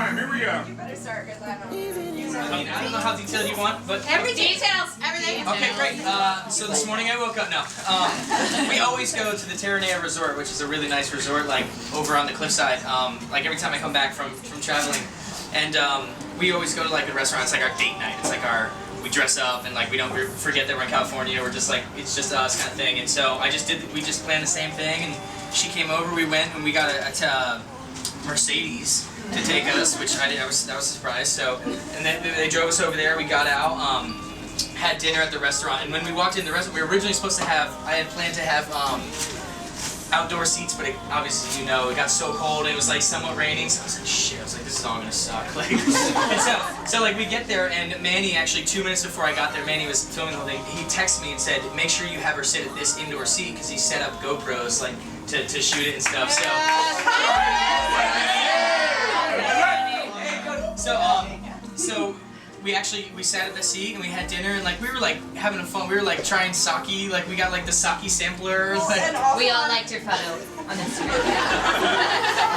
time. Here we go. You better start because I don't know. I don't know how detailed you want, but Every details, everything. okay, great. So this morning I woke up. No, we always go to the Terranea Resort, which is a really nice resort, like over on the cliffside. Like every time I come back from traveling, and we always go to like a restaurant. It's like our date night. It's like we dress up and like we don't forget that we're in California. We're just like it's just us kind of thing. And so we just planned the same thing. And she came over. We went and we got a Mercedes to take us, which that was a surprise. So, and then they drove us over there. We got out, had dinner at the restaurant, and when we walked in the restaurant, we were originally supposed to have. I had planned to have outdoor seats, but obviously, you know, it got so cold. It was like somewhat raining, so I was like, shit. I was like, this is all gonna suck. Like, and so like we get there, and Manny actually 2 minutes before I got there, Manny was filming the whole thing. He texted me and said, make sure you have her sit at this indoor seat because he set up GoPros like to shoot it and stuff. So we sat at the seat and we had dinner and like we were like having fun. We were like trying sake, like we got like the sake sampler. Like, we all liked your photo on Instagram.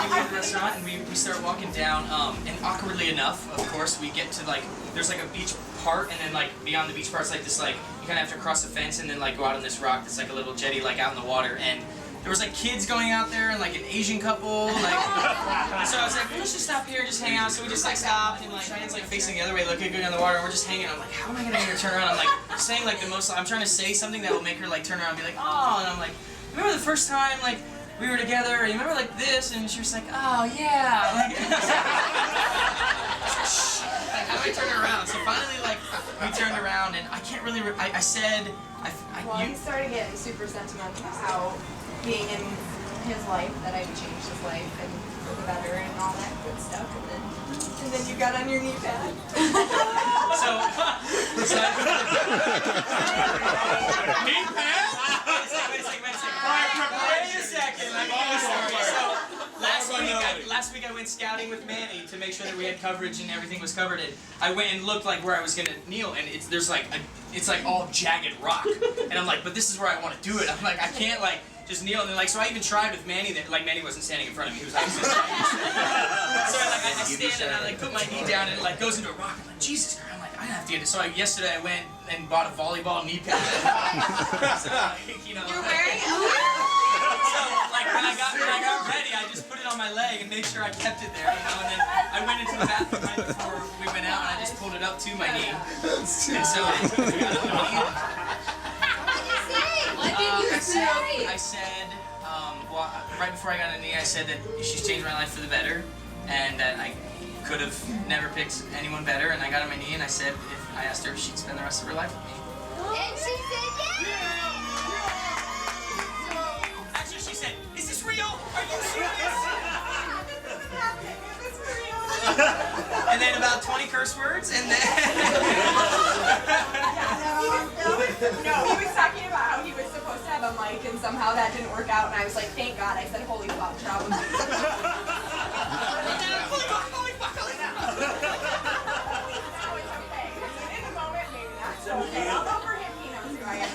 We go to the restaurant and we start walking down and awkwardly enough, of course, we get to like there's like a beach part and then like beyond the beach part it's like this like you kind of have to cross the fence and then like go out on this rock that's like a little jetty like out in the water and there was like kids going out there and like an Asian couple, like. So I was like, let's just stop here and just hang out. So we just like stopped and like Cheyenne's like facing the other way, looking good on the water, and we're just hanging. I'm like, how am I gonna get her to turn around? I'm like saying like the most. I'm trying to say something that will make her like turn around and be like, oh, and I'm like, remember the first time like we were together? You remember like this? And she was like, oh yeah. Like, how do I turn her around? So finally like we turned around and I can't really. I said. Well, he started getting super sentimental about how being in his life, that I would change his life and for the better and all that good stuff, and then you got on your knee pad. So Knee pad? Wait a second. So last week I went scouting with Manny to make sure that we had coverage and everything was covered. And I went and looked like where I was gonna kneel, and it's like all jagged rock. And I'm like, but this is where I want to do it. I'm like, I can't like. Just kneel and then like so I even tried with Manny that like Manny wasn't standing in front of me, he was like so I stand and I like put my knee down and it like goes into a rock. I'm like, Jesus Christ, I'm like, I have to get it. So yesterday I went and bought a volleyball knee pad. So like, you know. You're wearing So like when I got ready, I just put it on my leg and made sure I kept it there, you know, and then I went into the bathroom right before we went out and I just pulled it up to my knee. And so I said, well, right before I got on the knee, I said that she's changed my life for the better, and that I could have never picked anyone better. And I got on my knee, and I said, I asked her if she'd spend the rest of her life with me. And she said yes! Actually, she said, is this real? Are you serious? And then about 20 curse words, and then... No, he was talking about how he was supposed to have a mic and somehow that didn't work out, and I was like, thank God. I said, holy fuck, probably. Holy fuck. In the moment, maybe not. So, okay, I'll go for him. He knows who I am.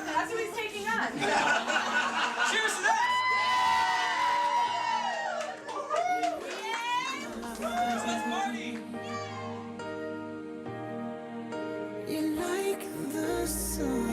That's who he's taking on. Cheers to that! Let's party! You like the sun.